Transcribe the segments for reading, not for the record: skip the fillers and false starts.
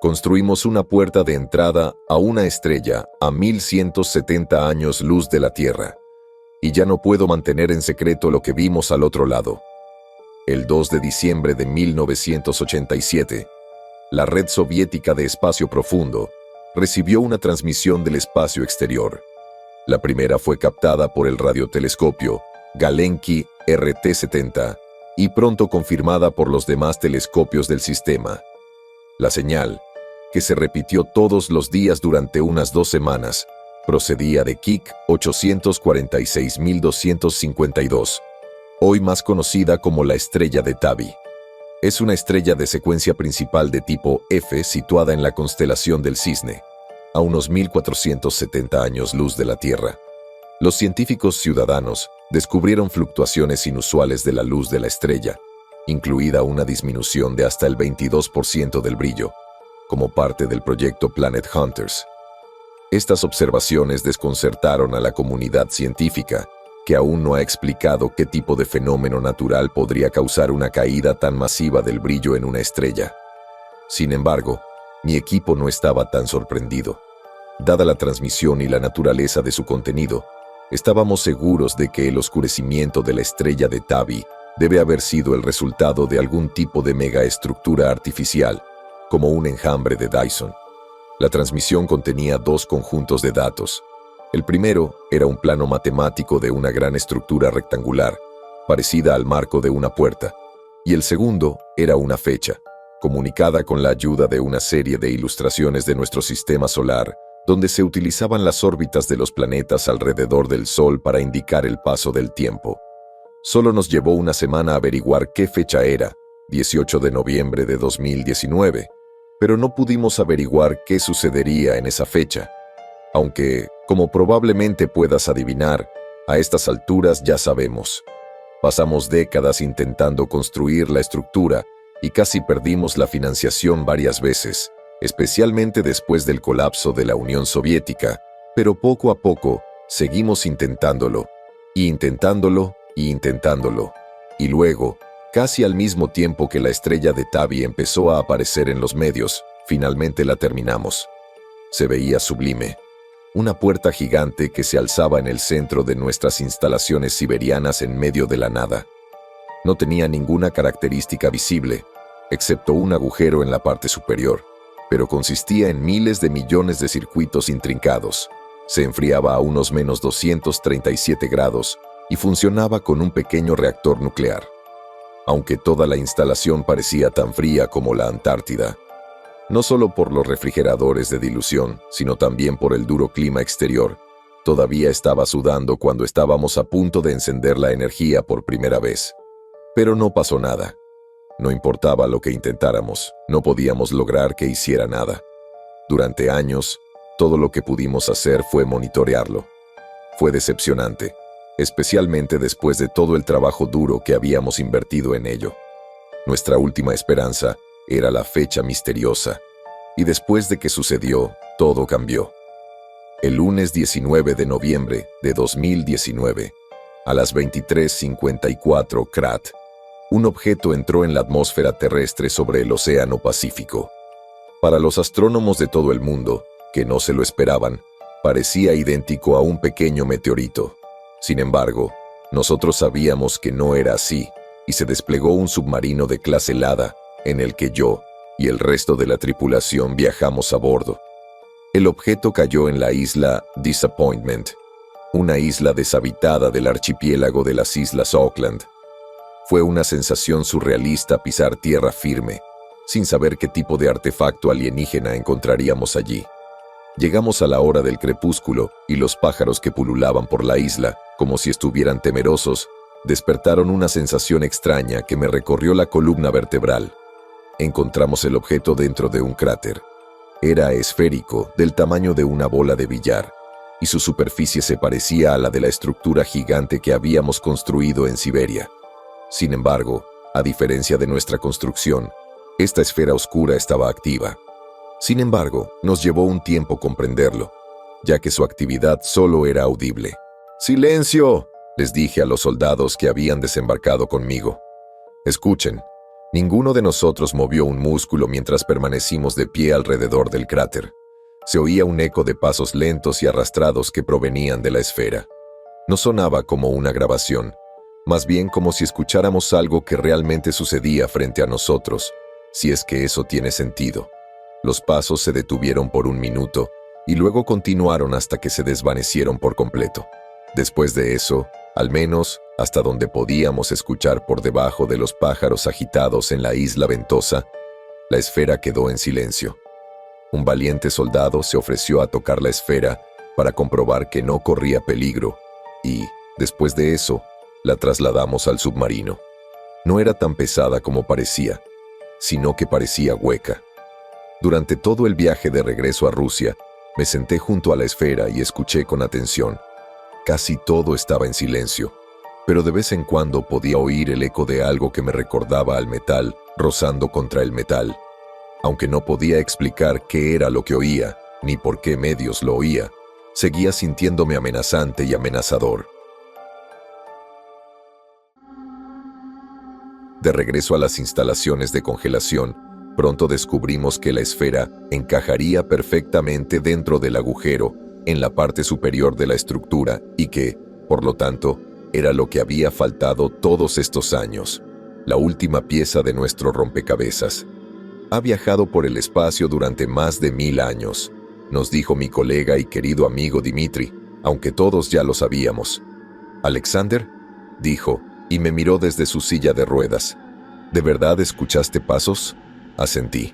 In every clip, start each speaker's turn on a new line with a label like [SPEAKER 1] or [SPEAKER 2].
[SPEAKER 1] Construimos una puerta de entrada a una estrella a 1170 años luz de la Tierra, y ya no puedo mantener en secreto lo que vimos al otro lado. El 2 de diciembre de 1987, la red soviética de espacio profundo recibió una transmisión del espacio exterior. La primera fue captada por el radiotelescopio Galenkí RT-70 y pronto confirmada por los demás telescopios del sistema. La señal, que se repitió todos los días durante unas 2 semanas, procedía de Kik 846252, hoy más conocida como la estrella de Tabi. Es una estrella de secuencia principal de tipo F situada en la constelación del Cisne, a unos 1470 años luz de la Tierra. Los científicos ciudadanos descubrieron fluctuaciones inusuales de la luz de la estrella, incluida una disminución de hasta el 22% del brillo, como parte del proyecto Planet Hunters. Estas observaciones desconcertaron a la comunidad científica, que aún no ha explicado qué tipo de fenómeno natural podría causar una caída tan masiva del brillo en una estrella. Sin embargo, mi equipo no estaba tan sorprendido. Dada la transmisión y la naturaleza de su contenido, estábamos seguros de que el oscurecimiento de la estrella de Tabi debe haber sido el resultado de algún tipo de megaestructura artificial, como un enjambre de Dyson. La transmisión contenía 2 conjuntos de datos. El primero era un plano matemático de una gran estructura rectangular, parecida al marco de una puerta, y el segundo era una fecha, comunicada con la ayuda de una serie de ilustraciones de nuestro sistema solar, donde se utilizaban las órbitas de los planetas alrededor del Sol para indicar el paso del tiempo. Solo nos llevó una semana averiguar qué fecha era, 18 de noviembre de 2019, pero no pudimos averiguar qué sucedería en esa fecha. Aunque, como probablemente puedas adivinar, a estas alturas ya sabemos. Pasamos décadas intentando construir la estructura y casi perdimos la financiación varias veces, especialmente después del colapso de la Unión Soviética, pero poco a poco seguimos intentándolo, y luego, casi al mismo tiempo que la estrella de Tabi empezó a aparecer en los medios, finalmente la terminamos. Se veía sublime. Una puerta gigante que se alzaba en el centro de nuestras instalaciones siberianas en medio de la nada. No tenía ninguna característica visible, excepto un agujero en la parte superior, pero consistía en miles de millones de circuitos intrincados. Se enfriaba a unos menos 237 grados y funcionaba con un pequeño reactor nuclear. Aunque toda la instalación parecía tan fría como la Antártida, no solo por los refrigeradores de dilución, sino también por el duro clima exterior, todavía estaba sudando cuando estábamos a punto de encender la energía por primera vez. Pero no pasó nada. No importaba lo que intentáramos, no podíamos lograr que hiciera nada. Durante años, todo lo que pudimos hacer fue monitorearlo. Fue decepcionante, especialmente después de todo el trabajo duro que habíamos invertido en ello. Nuestra última esperanza era la fecha misteriosa, y después de que sucedió, todo cambió. El lunes 19 de noviembre de 2019, a las 23:54 CRAT, un objeto entró en la atmósfera terrestre sobre el Océano Pacífico. Para los astrónomos de todo el mundo, que no se lo esperaban, parecía idéntico a un pequeño meteorito. Sin embargo, nosotros sabíamos que no era así, y se desplegó un submarino de clase Lada, en el que yo y el resto de la tripulación viajamos a bordo. El objeto cayó en la isla Disappointment, una isla deshabitada del archipiélago de las Islas Auckland. Fue una sensación surrealista pisar tierra firme, sin saber qué tipo de artefacto alienígena encontraríamos allí. Llegamos a la hora del crepúsculo y los pájaros que pululaban por la isla, como si estuvieran temerosos, despertaron una sensación extraña que me recorrió la columna vertebral. Encontramos el objeto dentro de un cráter. Era esférico, del tamaño de una bola de billar, y su superficie se parecía a la de la estructura gigante que habíamos construido en Siberia. Sin embargo, a diferencia de nuestra construcción, esta esfera oscura estaba activa. Sin embargo, nos llevó un tiempo comprenderlo, ya que su actividad solo era audible. ¡Silencio!, les dije a los soldados que habían desembarcado conmigo. Escuchen, Ninguno de nosotros movió un músculo mientras permanecimos de pie alrededor del cráter. Se oía un eco de pasos lentos y arrastrados que provenían de la esfera. No sonaba como una grabación, más bien como si escucháramos algo que realmente sucedía frente a nosotros, si es que eso tiene sentido. Los pasos se detuvieron por un minuto y luego continuaron hasta que se desvanecieron por completo. Después de eso, al menos hasta donde podíamos escuchar por debajo de los pájaros agitados en la isla ventosa, la esfera quedó en silencio. Un valiente soldado se ofreció a tocar la esfera para comprobar que no corría peligro y, después de eso, la trasladamos al submarino. No era tan pesada como parecía, sino que parecía hueca. Durante todo el viaje de regreso a Rusia, me senté junto a la esfera y escuché con atención. Casi todo estaba en silencio, pero de vez en cuando podía oír el eco de algo que me recordaba al metal rozando contra el metal. Aunque no podía explicar qué era lo que oía, ni por qué medios lo oía, seguía sintiéndome amenazante y amenazador. De regreso a las instalaciones de congelación, pronto descubrimos que la esfera encajaría perfectamente dentro del agujero en la parte superior de la estructura y que, por lo tanto, era lo que había faltado todos estos años, la última pieza de nuestro rompecabezas. Ha viajado por el espacio durante más de 1000 años, nos dijo mi colega y querido amigo Dmitri, aunque todos ya lo sabíamos. «¿Alexander?», dijo, y me miró desde su silla de ruedas. «¿De verdad escuchaste pasos?», asentí.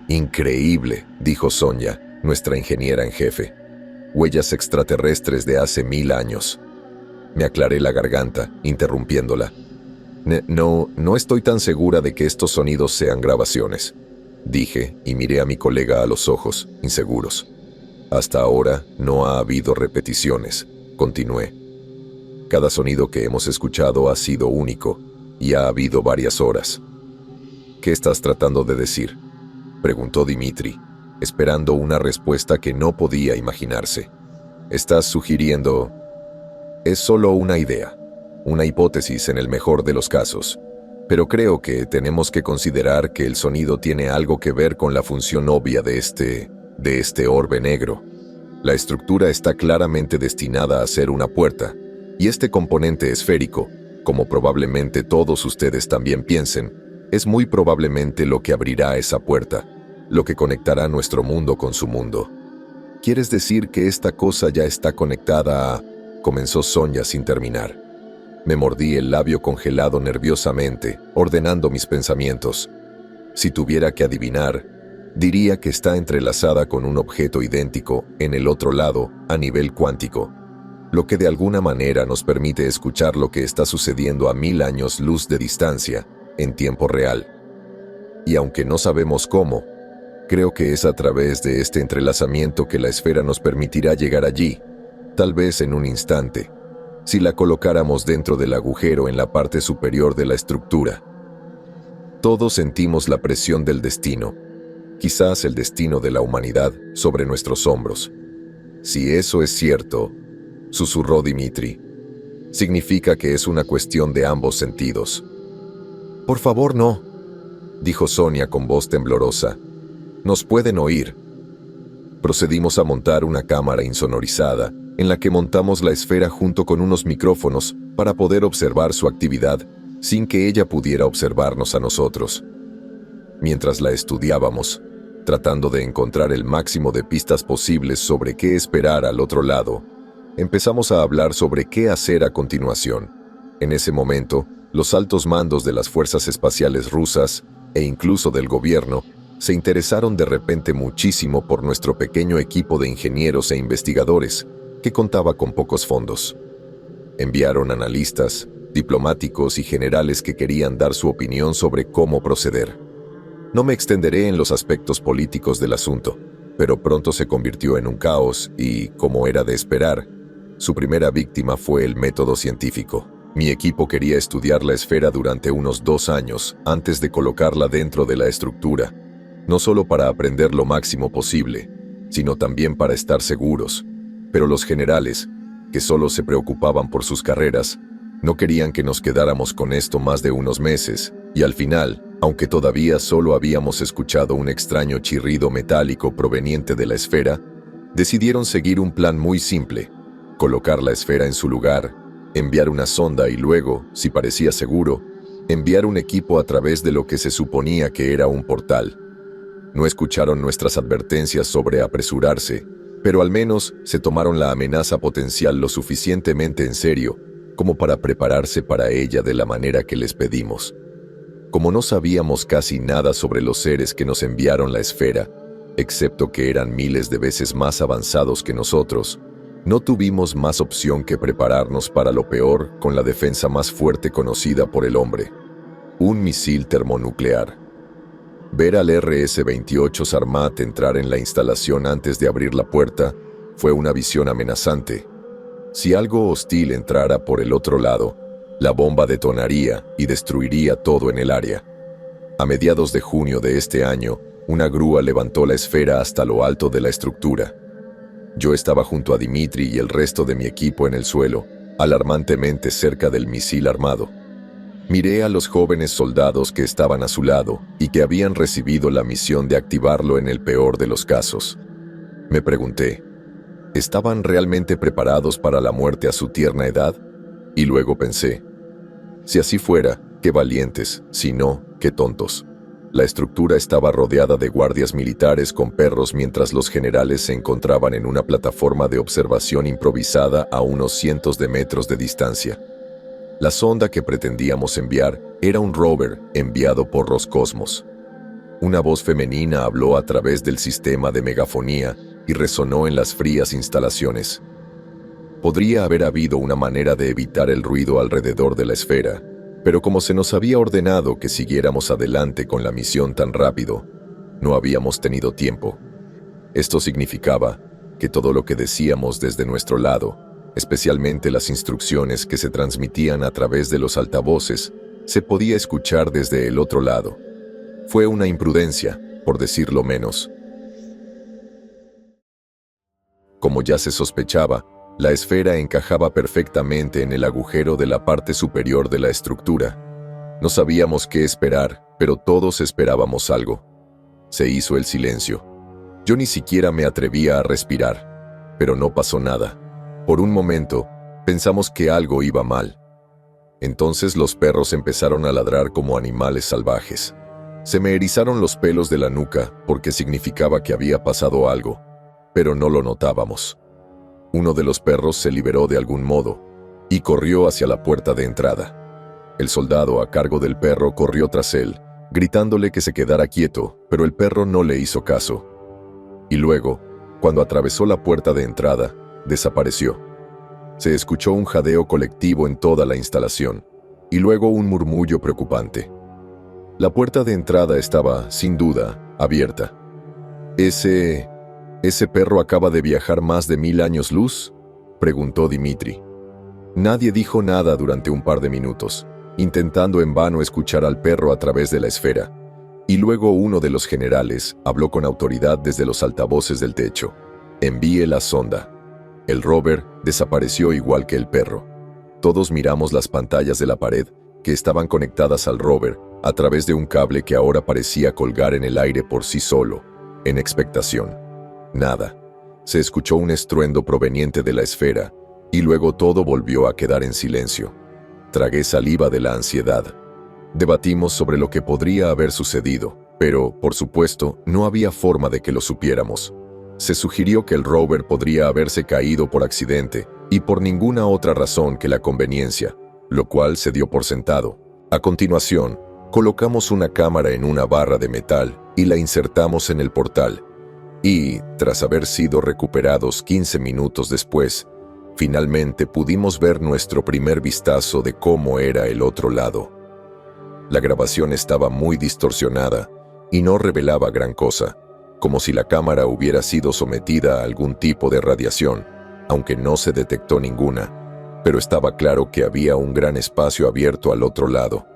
[SPEAKER 1] «Increíble», dijo Sonia, nuestra ingeniera en jefe. «Huellas extraterrestres de hace 1000 años». Me aclaré la garganta, interrumpiéndola. No estoy tan segura de que estos sonidos sean grabaciones», dije y miré a mi colega a los ojos, inseguros. «Hasta ahora no ha habido repeticiones», continué. «Cada sonido que hemos escuchado ha sido único y ha habido varias horas». «¿Qué estás tratando de decir?», preguntó Dmitri, esperando una respuesta que no podía imaginarse. «¿Estás sugiriendo...?» «Es solo una idea, una hipótesis en el mejor de los casos, pero creo que tenemos que considerar que el sonido tiene algo que ver con la función obvia de este orbe negro. La estructura está claramente destinada a ser una puerta, y este componente esférico, como probablemente todos ustedes también piensen, es muy probablemente lo que abrirá esa puerta, lo que conectará nuestro mundo con su mundo». «¿Quieres decir que esta cosa ya está conectada a...?» comenzó Sonia sin terminar. Me mordí el labio congelado nerviosamente, ordenando mis pensamientos. Si tuviera que adivinar, diría que está entrelazada con un objeto idéntico en el otro lado, a nivel cuántico, lo que de alguna manera nos permite escuchar lo que está sucediendo a 1000 años luz de distancia, en tiempo real. Y aunque no sabemos cómo, creo que es a través de este entrelazamiento que la esfera nos permitirá llegar allí, tal vez en un instante, si la colocáramos dentro del agujero en la parte superior de la estructura. Todos sentimos la presión del destino, quizás el destino de la humanidad, sobre nuestros hombros. «Si eso es cierto», susurró Dmitri, «significa que es una cuestión de ambos sentidos». «Por favor, no», dijo Sonia con voz temblorosa. «Nos pueden oír». Procedimos a montar una cámara insonorizada, en la que montamos la esfera junto con unos micrófonos para poder observar su actividad sin que ella pudiera observarnos a nosotros. Mientras la estudiábamos, tratando de encontrar el máximo de pistas posibles sobre qué esperar al otro lado, empezamos a hablar sobre qué hacer a continuación. En ese momento, los altos mandos de las fuerzas espaciales rusas, e incluso del gobierno, se interesaron de repente muchísimo por nuestro pequeño equipo de ingenieros e investigadores, que contaba con pocos fondos. Enviaron analistas, diplomáticos y generales que querían dar su opinión sobre cómo proceder. No me extenderé en los aspectos políticos del asunto, pero pronto se convirtió en un caos y, como era de esperar, su primera víctima fue el método científico. Mi equipo quería estudiar la esfera durante unos 2 años antes de colocarla dentro de la estructura, no solo para aprender lo máximo posible, sino también para estar seguros. Pero los generales, que solo se preocupaban por sus carreras, no querían que nos quedáramos con esto más de unos meses, y al final, Aunque todavía solo habíamos escuchado un extraño chirrido metálico proveniente de la esfera, decidieron seguir un plan muy simple: colocar la esfera en su lugar, enviar una sonda y luego, si parecía seguro, enviar un equipo a través de lo que se suponía que era un portal. No escucharon nuestras advertencias sobre apresurarse, pero al menos se tomaron la amenaza potencial lo suficientemente en serio como para prepararse para ella de la manera que les pedimos. Como no sabíamos casi nada sobre los seres que nos enviaron la esfera, excepto que eran miles de veces más avanzados que nosotros, no tuvimos más opción que prepararnos para lo peor con la defensa más fuerte conocida por el hombre: un misil termonuclear. Ver al RS-28 Sarmat entrar en la instalación antes de abrir la puerta fue una visión amenazante. Si algo hostil entrara por el otro lado, la bomba detonaría y destruiría todo en el área. A mediados de junio de este año, una grúa levantó la esfera hasta lo alto de la estructura. Yo estaba junto a Dimitri y el resto de mi equipo en el suelo, alarmantemente cerca del misil armado. Miré a los jóvenes soldados que estaban a su lado y que habían recibido la misión de activarlo en el peor de los casos. Me pregunté, ¿estaban realmente preparados para la muerte a su tierna edad? Y luego pensé, si así fuera, qué valientes; si no, qué tontos. La estructura estaba rodeada de guardias militares con perros mientras los generales se encontraban en una plataforma de observación improvisada a unos cientos de metros de distancia. La sonda que pretendíamos enviar era un rover enviado por Roscosmos. Una voz femenina habló a través del sistema de megafonía y resonó en las frías instalaciones. Podría haber habido una manera de evitar el ruido alrededor de la esfera, pero como se nos había ordenado que siguiéramos adelante con la misión tan rápido, no habíamos tenido tiempo. Esto significaba que todo lo que decíamos desde nuestro lado, especialmente las instrucciones que se transmitían a través de los altavoces, se podía escuchar desde el otro lado. Fue una imprudencia, por decirlo menos. Como ya se sospechaba, la esfera encajaba perfectamente en el agujero de la parte superior de la estructura. No sabíamos qué esperar, pero todos esperábamos algo. Se hizo el silencio. Yo ni siquiera me atrevía a respirar, pero no pasó nada. Por un momento, pensamos que algo iba mal. Entonces los perros empezaron a ladrar como animales salvajes. Se me erizaron los pelos de la nuca porque significaba que había pasado algo, pero no lo notábamos. Uno de los perros se liberó de algún modo y corrió hacia la puerta de entrada. El soldado a cargo del perro corrió tras él, gritándole que se quedara quieto, pero el perro no le hizo caso. Y luego, cuando atravesó la puerta de entrada, desapareció. Se escuchó un jadeo colectivo en toda la instalación, y luego un murmullo preocupante. La puerta de entrada estaba, sin duda, abierta. ¿Ese perro acaba de viajar más de 1000 años luz?, preguntó Dimitri. Nadie dijo nada durante un par de minutos, intentando en vano escuchar al perro a través de la esfera, y luego uno de los generales habló con autoridad desde los altavoces del techo. Envíe la sonda. El rover desapareció igual que el perro. Todos miramos las pantallas de la pared, que estaban conectadas al rover, a través de un cable que ahora parecía colgar en el aire por sí solo, en expectación. Nada. Se escuchó un estruendo proveniente de la esfera, y luego todo volvió a quedar en silencio. Tragué saliva de la ansiedad. Debatimos sobre lo que podría haber sucedido, pero, por supuesto, no había forma de que lo supiéramos. Se sugirió que el rover podría haberse caído por accidente, y por ninguna otra razón que la conveniencia, lo cual se dio por sentado. A continuación, colocamos una cámara en una barra de metal y la insertamos en el portal. Y, tras haber sido recuperados 15 minutos después, finalmente pudimos ver nuestro primer vistazo de cómo era el otro lado. La grabación estaba muy distorsionada y no revelaba gran cosa, como si la cámara hubiera sido sometida a algún tipo de radiación, aunque no se detectó ninguna, pero estaba claro que había un gran espacio abierto al otro lado.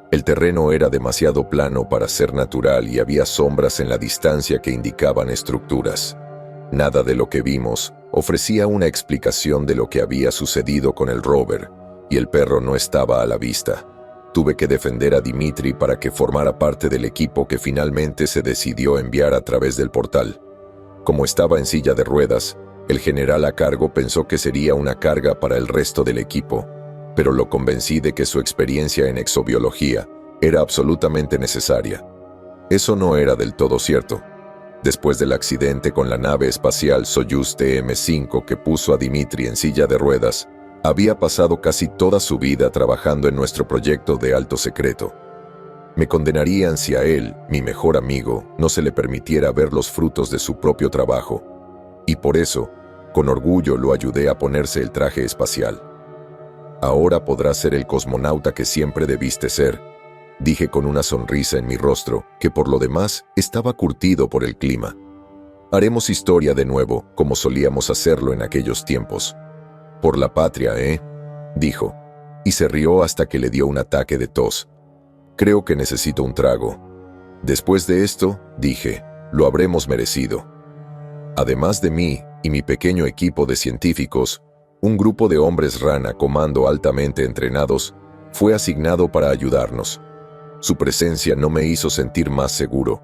[SPEAKER 1] El terreno era demasiado plano para ser natural y había sombras en la distancia que indicaban estructuras. Nada de lo que vimos ofrecía una explicación de lo que había sucedido con el rover, y el perro no estaba a la vista. Tuve que defender a Dimitri para que formara parte del equipo que finalmente se decidió enviar a través del portal. Como estaba en silla de ruedas, el general a cargo pensó que sería una carga para el resto del equipo, pero lo convencí de que su experiencia en exobiología era absolutamente necesaria. Eso no era del todo cierto. Después del accidente con la nave espacial Soyuz TM-5 que puso a Dimitri en silla de ruedas, había pasado casi toda su vida trabajando en nuestro proyecto de alto secreto. Me condenarían si a él, mi mejor amigo, no se le permitiera ver los frutos de su propio trabajo, y por eso, con orgullo lo ayudé a ponerse el traje espacial. Ahora podrás ser el cosmonauta que siempre debiste ser, dije con una sonrisa en mi rostro, que por lo demás estaba curtido por el clima. Haremos historia de nuevo, como solíamos hacerlo en aquellos tiempos. Por la patria, dijo, y se rió hasta que le dio un ataque de tos. Creo que necesito un trago. Después de esto, dije, lo habremos merecido. Además de mí y mi pequeño equipo de científicos, un grupo de hombres rana comando altamente entrenados fue asignado para ayudarnos. Su presencia no me hizo sentir más seguro.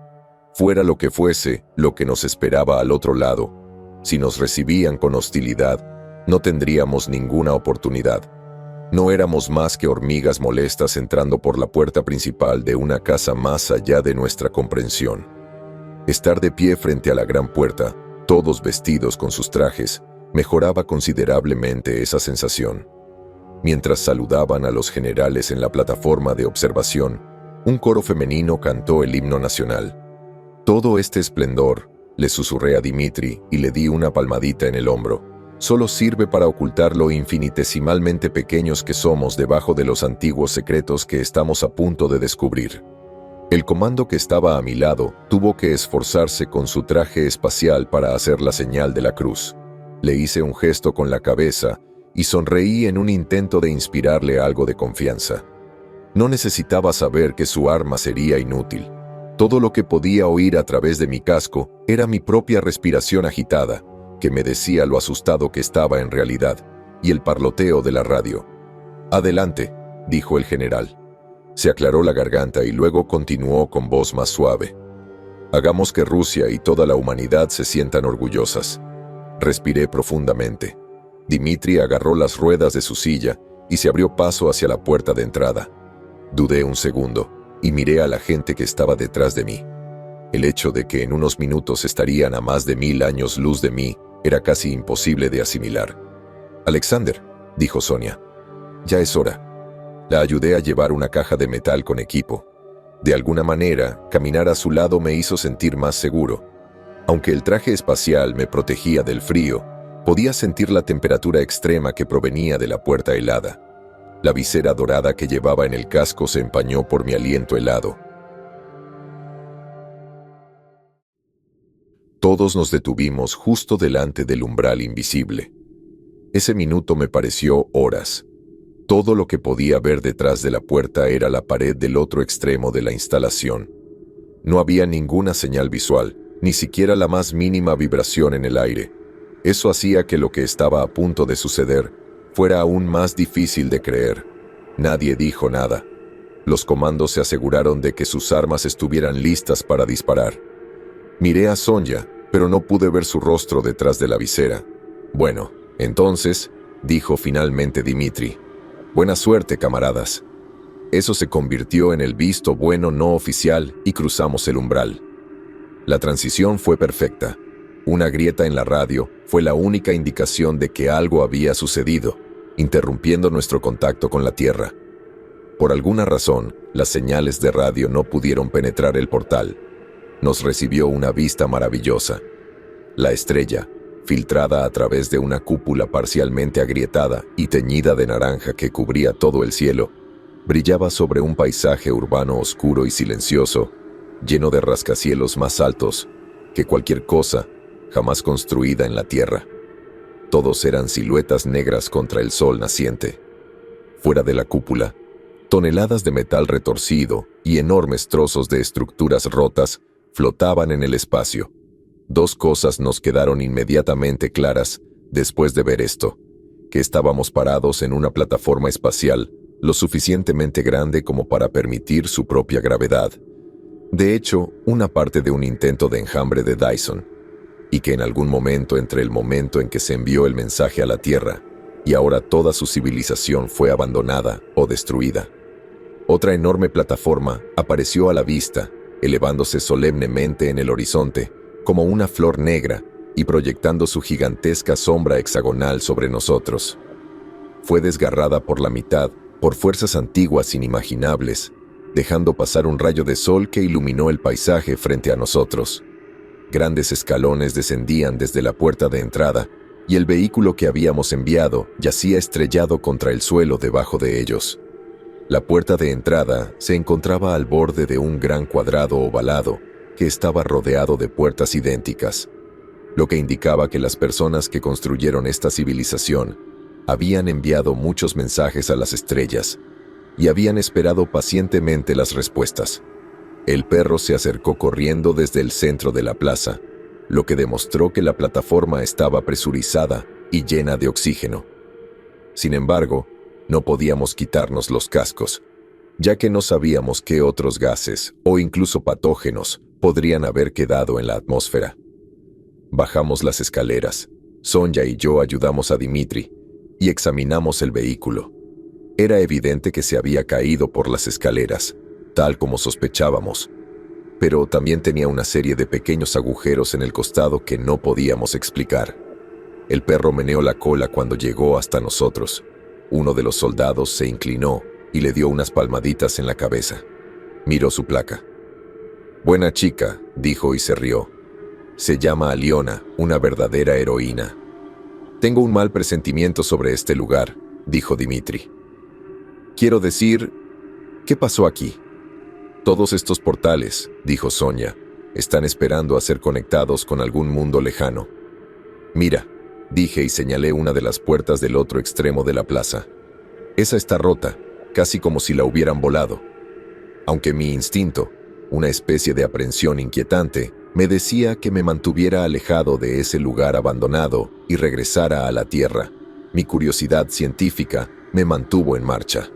[SPEAKER 1] Fuera lo que fuese, lo que nos esperaba al otro lado, si nos recibían con hostilidad, no tendríamos ninguna oportunidad. No éramos más que hormigas molestas entrando por la puerta principal de una casa más allá de nuestra comprensión. Estar de pie frente a la gran puerta, todos vestidos con sus trajes, mejoraba considerablemente esa sensación. Mientras saludaban a los generales en la plataforma de observación, un coro femenino cantó el himno nacional. Todo este esplendor, le susurré a Dimitri y le di una palmadita en el hombro, solo sirve para ocultar lo infinitesimalmente pequeños que somos debajo de los antiguos secretos que estamos a punto de descubrir. El comando que estaba a mi lado tuvo que esforzarse con su traje espacial para hacer la señal de la cruz. Le hice un gesto con la cabeza y sonreí en un intento de inspirarle algo de confianza. No necesitaba saber que su arma sería inútil. Todo lo que podía oír a través de mi casco era mi propia respiración agitada, que me decía lo asustado que estaba en realidad, y el parloteo de la radio. «Adelante», dijo el general. Se aclaró la garganta y luego continuó con voz más suave. «Hagamos que Rusia y toda la humanidad se sientan orgullosas». Respiré profundamente. Dimitri agarró las ruedas de su silla y se abrió paso hacia la puerta de entrada. Dudé un segundo y miré a la gente que estaba detrás de mí. El hecho de que en unos minutos estarían a más de 1000 años luz de mí era casi imposible de asimilar. «Alexander», dijo Sonia, «ya es hora». La ayudé a llevar una caja de metal con equipo. De alguna manera, caminar a su lado me hizo sentir más seguro. Aunque el traje espacial me protegía del frío, podía sentir la temperatura extrema que provenía de la puerta helada. La visera dorada que llevaba en el casco se empañó por mi aliento helado. Todos nos detuvimos justo delante del umbral invisible. Ese minuto me pareció horas. Todo lo que podía ver detrás de la puerta era la pared del otro extremo de la instalación. No había ninguna señal visual, ni siquiera la más mínima vibración en el aire. Eso hacía que lo que estaba a punto de suceder fuera aún más difícil de creer. Nadie dijo nada. Los comandos se aseguraron de que sus armas estuvieran listas para disparar. Miré a Sonia, pero no pude ver su rostro detrás de la visera. «Bueno, entonces», dijo finalmente Dimitri. «Buena suerte, camaradas». Eso se convirtió en el visto bueno no oficial y cruzamos el umbral. La transición fue perfecta. Una grieta en la radio fue la única indicación de que algo había sucedido, interrumpiendo nuestro contacto con la Tierra. Por alguna razón, las señales de radio no pudieron penetrar el portal. Nos recibió una vista maravillosa. La estrella, filtrada a través de una cúpula parcialmente agrietada y teñida de naranja que cubría todo el cielo, brillaba sobre un paisaje urbano oscuro y silencioso, lleno de rascacielos más altos que cualquier cosa jamás construida en la Tierra. Todos eran siluetas negras contra el sol naciente. Fuera de la cúpula, toneladas de metal retorcido y enormes trozos de estructuras rotas flotaban en el espacio. Dos cosas nos quedaron inmediatamente claras después de ver esto: que estábamos parados en una plataforma espacial lo suficientemente grande como para permitir su propia gravedad. De hecho, una parte de un intento de enjambre de Dyson, y que en algún momento entre el momento en que se envió el mensaje a la Tierra y ahora toda su civilización fue abandonada o destruida. Otra enorme plataforma apareció a la vista, elevándose solemnemente en el horizonte, como una flor negra, y proyectando su gigantesca sombra hexagonal sobre nosotros. Fue desgarrada por la mitad por fuerzas antiguas inimaginables, dejando pasar un rayo de sol que iluminó el paisaje frente a nosotros. Grandes escalones descendían desde la puerta de entrada, y el vehículo que habíamos enviado yacía estrellado contra el suelo debajo de ellos. La puerta de entrada se encontraba al borde de un gran cuadrado ovalado que estaba rodeado de puertas idénticas, lo que indicaba que las personas que construyeron esta civilización habían enviado muchos mensajes a las estrellas y habían esperado pacientemente las respuestas. El perro se acercó corriendo desde el centro de la plaza, lo que demostró que la plataforma estaba presurizada y llena de oxígeno. Sin embargo, no podíamos quitarnos los cascos, ya que no sabíamos qué otros gases o incluso patógenos podrían haber quedado en la atmósfera. Bajamos las escaleras. Sonia y yo ayudamos a Dimitri y examinamos el vehículo. Era evidente que se había caído por las escaleras, tal como sospechábamos, pero también tenía una serie de pequeños agujeros en el costado que no podíamos explicar. El perro meneó la cola cuando llegó hasta nosotros. Uno de los soldados se inclinó y le dio unas palmaditas en la cabeza. Miró su placa. «Buena chica», dijo y se rió. «Se llama Aliona, una verdadera heroína». «Tengo un mal presentimiento sobre este lugar», dijo Dimitri. «Quiero decir, ¿qué pasó aquí?» «Todos estos portales», dijo Sonia, «están esperando a ser conectados con algún mundo lejano». «Mira», dije y señalé una de las puertas del otro extremo de la plaza. «Esa está rota, casi como si la hubieran volado». Aunque mi instinto, una especie de aprensión inquietante, me decía que me mantuviera alejado de ese lugar abandonado y regresara a la Tierra, mi curiosidad científica me mantuvo en marcha.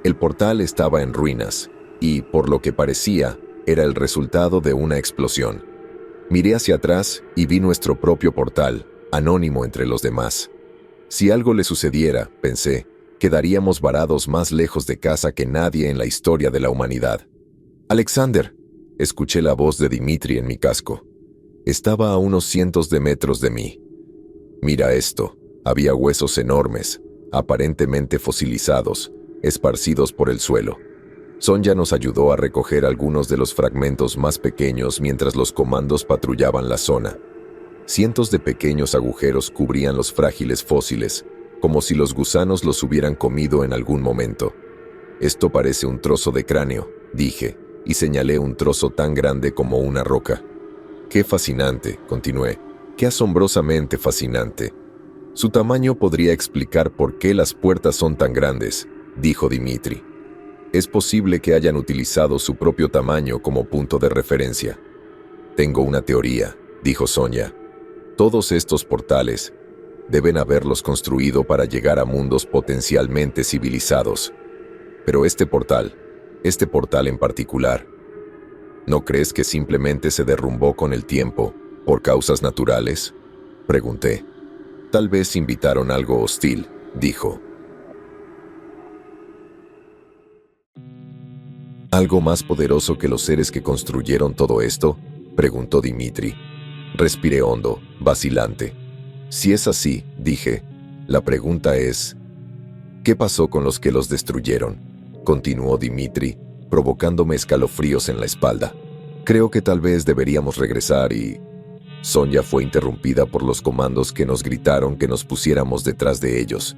[SPEAKER 1] El portal estaba en ruinas y, por lo que parecía, era el resultado de una explosión. Miré hacia atrás y vi nuestro propio portal, anónimo entre los demás. Si algo le sucediera, pensé, quedaríamos varados más lejos de casa que nadie en la historia de la humanidad. «Alexander», escuché la voz de Dimitri en mi casco. Estaba a unos cientos de metros de mí. «Mira esto», había huesos enormes, aparentemente fosilizados, esparcidos por el suelo. Sonia nos ayudó a recoger algunos de los fragmentos más pequeños mientras los comandos patrullaban la zona. Cientos de pequeños agujeros cubrían los frágiles fósiles, como si los gusanos los hubieran comido en algún momento. «Esto parece un trozo de cráneo», dije, y señalé un trozo tan grande como una roca. «Qué fascinante», continué, «qué asombrosamente fascinante. Su tamaño podría explicar por qué las puertas son tan grandes», dijo Dimitri. «Es posible que hayan utilizado su propio tamaño como punto de referencia». «Tengo una teoría», dijo Sonia. «Todos estos portales deben haberlos construido para llegar a mundos potencialmente civilizados. Pero este portal en particular, ¿no crees que simplemente se derrumbó con el tiempo por causas naturales?», pregunté. «Tal vez invitaron algo hostil», dijo. «¿Algo más poderoso que los seres que construyeron todo esto?», preguntó Dimitri. Respiré hondo, vacilante. «Si es así», dije, «la pregunta es, ¿qué pasó con los que los destruyeron?», continuó Dimitri, provocándome escalofríos en la espalda. «Creo que tal vez deberíamos regresar y...» Sonia fue interrumpida por los comandos que nos gritaron que nos pusiéramos detrás de ellos.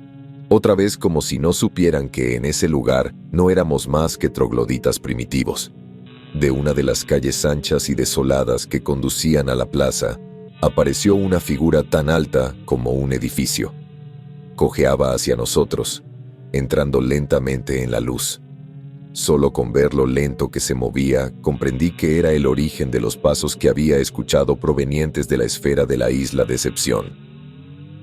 [SPEAKER 1] Otra vez como si no supieran que en ese lugar no éramos más que trogloditas primitivos. De una de las calles anchas y desoladas que conducían a la plaza, apareció una figura tan alta como un edificio. Cojeaba hacia nosotros, entrando lentamente en la luz. Solo con ver lo lento que se movía, comprendí que era el origen de los pasos que había escuchado provenientes de la esfera de la isla Decepción.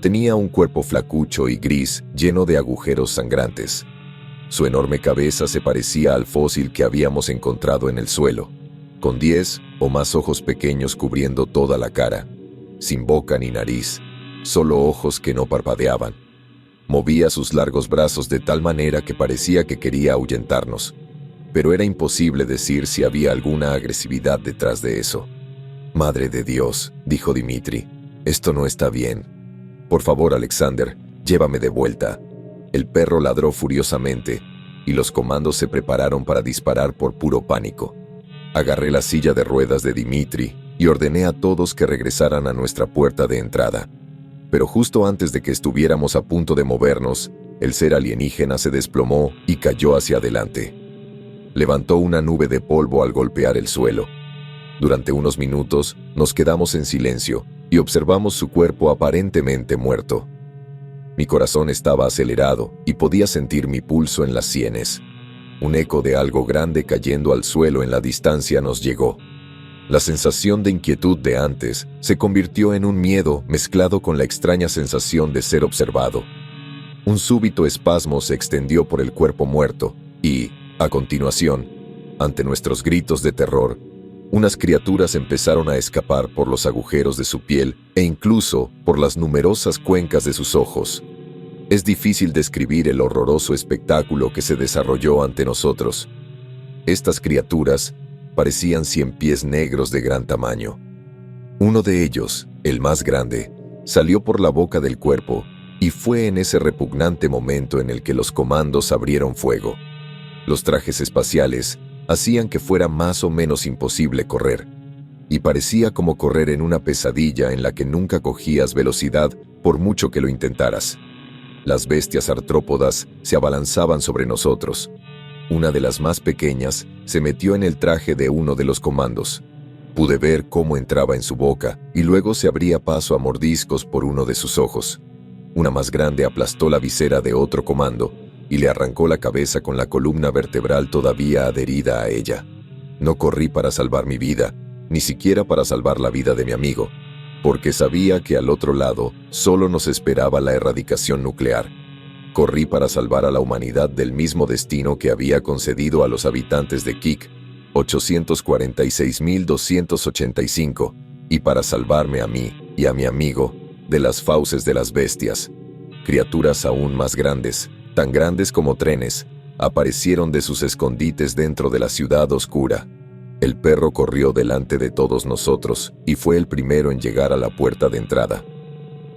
[SPEAKER 1] Tenía un cuerpo flacucho y gris, lleno de agujeros sangrantes. Su enorme cabeza se parecía al fósil que habíamos encontrado en el suelo, con 10 o más ojos pequeños cubriendo toda la cara, sin boca ni nariz, solo ojos que no parpadeaban. Movía sus largos brazos de tal manera que parecía que quería ahuyentarnos, pero era imposible decir si había alguna agresividad detrás de eso. «Madre de Dios», dijo Dimitri, «esto no está bien. Por favor, Alexander, llévame de vuelta». El perro ladró furiosamente, y los comandos se prepararon para disparar por puro pánico. Agarré la silla de ruedas de Dimitri y ordené a todos que regresaran a nuestra puerta de entrada. Pero justo antes de que estuviéramos a punto de movernos, el ser alienígena se desplomó y cayó hacia adelante. Levantó una nube de polvo al golpear el suelo. Durante unos minutos nos quedamos en silencio y observamos su cuerpo aparentemente muerto. Mi corazón estaba acelerado y podía sentir mi pulso en las sienes. Un eco de algo grande cayendo al suelo en la distancia nos llegó. La sensación de inquietud de antes se convirtió en un miedo mezclado con la extraña sensación de ser observado. Un súbito espasmo se extendió por el cuerpo muerto y, a continuación, ante nuestros gritos de terror, unas criaturas empezaron a escapar por los agujeros de su piel e incluso por las numerosas cuencas de sus ojos. Es difícil describir el horroroso espectáculo que se desarrolló ante nosotros. Estas criaturas parecían 100 pies negros de gran tamaño. Uno de ellos, el más grande, salió por la boca del cuerpo y fue en ese repugnante momento en el que los comandos abrieron fuego. Los trajes espaciales hacían que fuera más o menos imposible correr, y parecía como correr en una pesadilla en la que nunca cogías velocidad por mucho que lo intentaras. Las bestias artrópodas se abalanzaban sobre nosotros. Una de las más pequeñas se metió en el traje de uno de los comandos. Pude ver cómo entraba en su boca y luego se abría paso a mordiscos por uno de sus ojos. Una más grande aplastó la visera de otro comando y le arrancó la cabeza con la columna vertebral todavía adherida a ella. No corrí para salvar mi vida, ni siquiera para salvar la vida de mi amigo, porque sabía que al otro lado solo nos esperaba la erradicación nuclear. Corrí para salvar a la humanidad del mismo destino que había concedido a los habitantes de Kik, 846.285, y para salvarme a mí y a mi amigo de las fauces de las bestias. Criaturas aún más grandes, tan grandes como trenes, aparecieron de sus escondites dentro de la ciudad oscura. El perro corrió delante de todos nosotros y fue el primero en llegar a la puerta de entrada.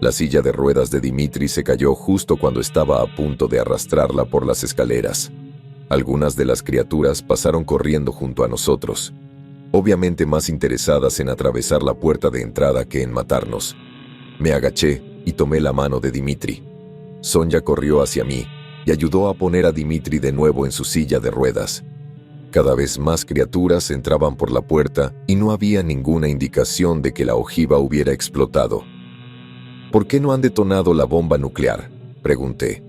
[SPEAKER 1] La silla de ruedas de Dimitri se cayó justo cuando estaba a punto de arrastrarla por las escaleras. Algunas de las criaturas pasaron corriendo junto a nosotros, obviamente más interesadas en atravesar la puerta de entrada que en matarnos. Me agaché y tomé la mano de Dimitri. Sonja corrió hacia mí y ayudó a poner a Dimitri de nuevo en su silla de ruedas. Cada vez más criaturas entraban por la puerta y no había ninguna indicación de que la ojiva hubiera explotado. «¿Por qué no han detonado la bomba nuclear?», pregunté.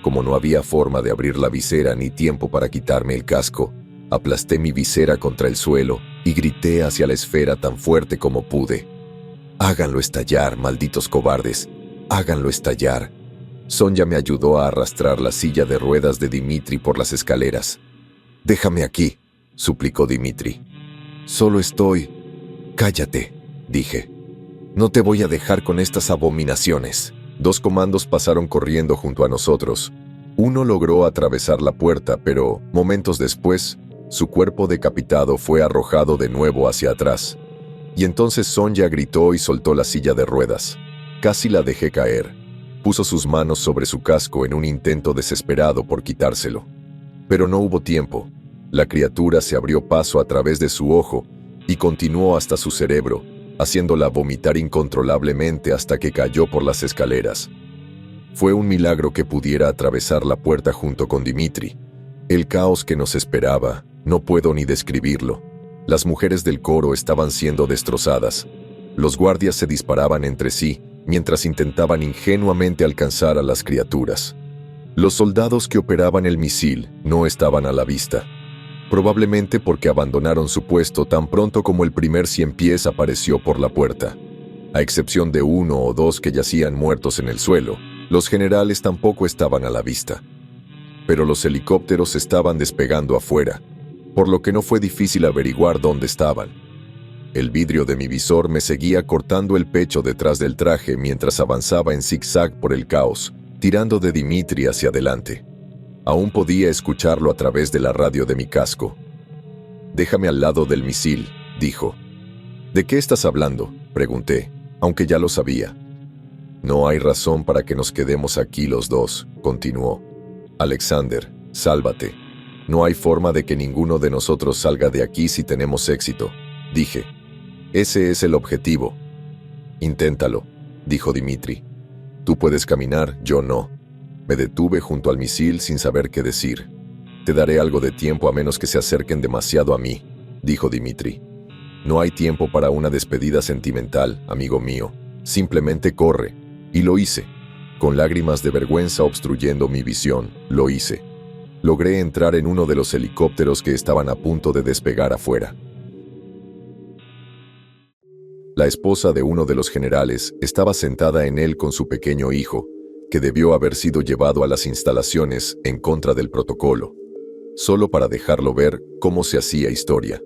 [SPEAKER 1] Como no había forma de abrir la visera ni tiempo para quitarme el casco, aplasté mi visera contra el suelo y grité hacia la esfera tan fuerte como pude. «Háganlo estallar, malditos cobardes, háganlo estallar». Sonja me ayudó a arrastrar la silla de ruedas de Dimitri por las escaleras. «Déjame aquí», suplicó Dimitri. «Solo estoy...» «Cállate», dije. «No te voy a dejar con estas abominaciones». 2 comandos pasaron corriendo junto a nosotros. Uno logró atravesar la puerta, pero, momentos después, su cuerpo decapitado fue arrojado de nuevo hacia atrás. Y entonces Sonja gritó y soltó la silla de ruedas. Casi la dejé caer. Puso sus manos sobre su casco en un intento desesperado por quitárselo. Pero no hubo tiempo. La criatura se abrió paso a través de su ojo y continuó hasta su cerebro, haciéndola vomitar incontrolablemente hasta que cayó por las escaleras. Fue un milagro que pudiera atravesar la puerta junto con Dimitri. El caos que nos esperaba, no puedo ni describirlo. Las mujeres del coro estaban siendo destrozadas. Los guardias se disparaban entre sí, mientras intentaban ingenuamente alcanzar a las criaturas. Los soldados que operaban el misil no estaban a la vista, probablemente porque abandonaron su puesto tan pronto como el primer 100 pies apareció por la puerta. A excepción de 1 o 2 que yacían muertos en el suelo, los generales tampoco estaban a la vista. pero los helicópteros estaban despegando afuera, por lo que no fue difícil averiguar dónde estaban. El vidrio de mi visor me seguía cortando el pecho detrás del traje mientras avanzaba en zigzag por el caos, tirando de Dimitri hacia adelante. Aún podía escucharlo a través de la radio de mi casco. «Déjame al lado del misil», dijo. «¿De qué estás hablando?», pregunté, aunque ya lo sabía. «No hay razón para que nos quedemos aquí los dos», continuó. «Alexander, sálvate. No hay forma de que ninguno de nosotros salga de aquí si tenemos éxito», dije. «Ese es el objetivo». «Inténtalo», dijo Dimitri. «Tú puedes caminar, yo no». Me detuve junto al misil sin saber qué decir. «Te daré algo de tiempo a menos que se acerquen demasiado a mí», dijo Dimitri. «No hay tiempo para una despedida sentimental, amigo mío. Simplemente corre». Y lo hice. Con lágrimas de vergüenza obstruyendo mi visión, lo hice. Logré entrar en uno de los helicópteros que estaban a punto de despegar afuera. La esposa de uno de los generales estaba sentada en él con su pequeño hijo, que debió haber sido llevado a las instalaciones en contra del protocolo, solo para dejarlo ver cómo se hacía historia.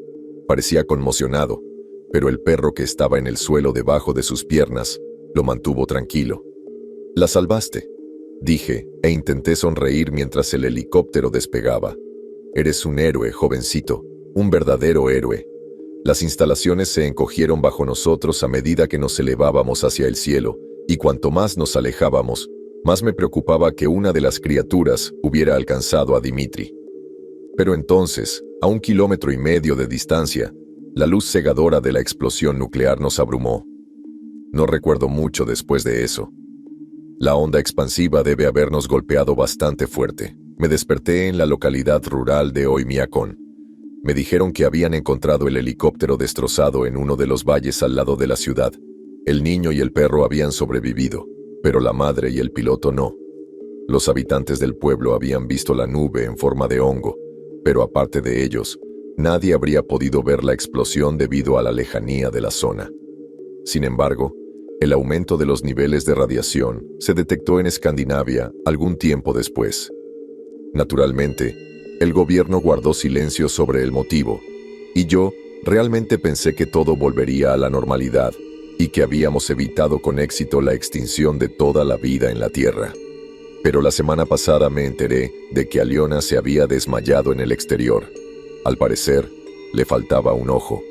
[SPEAKER 1] Parecía conmocionado, pero el perro que estaba en el suelo debajo de sus piernas lo mantuvo tranquilo. «La salvaste», dije, e intenté sonreír mientras el helicóptero despegaba. «Eres un héroe, jovencito, un verdadero héroe». Las instalaciones se encogieron bajo nosotros a medida que nos elevábamos hacia el cielo, y cuanto más nos alejábamos, más me preocupaba que una de las criaturas hubiera alcanzado a Dimitri. Pero entonces, a 1,5 kilómetros de distancia, la luz cegadora de la explosión nuclear nos abrumó. No recuerdo mucho después de eso. La onda expansiva debe habernos golpeado bastante fuerte. Me desperté en la localidad rural de Oymyakon. Me dijeron que habían encontrado el helicóptero destrozado en uno de los valles al lado de la ciudad. El niño y el perro habían sobrevivido, pero la madre y el piloto no. Los habitantes del pueblo habían visto la nube en forma de hongo, pero aparte de ellos, nadie habría podido ver la explosión debido a la lejanía de la zona. Sin embargo, el aumento de los niveles de radiación se detectó en Escandinavia algún tiempo después. Naturalmente, el gobierno guardó silencio sobre el motivo, y yo realmente pensé que todo volvería a la normalidad y que habíamos evitado con éxito la extinción de toda la vida en la Tierra. Pero la semana pasada me enteré de que Aliona se había desmayado en el exterior. Al parecer, le faltaba un ojo.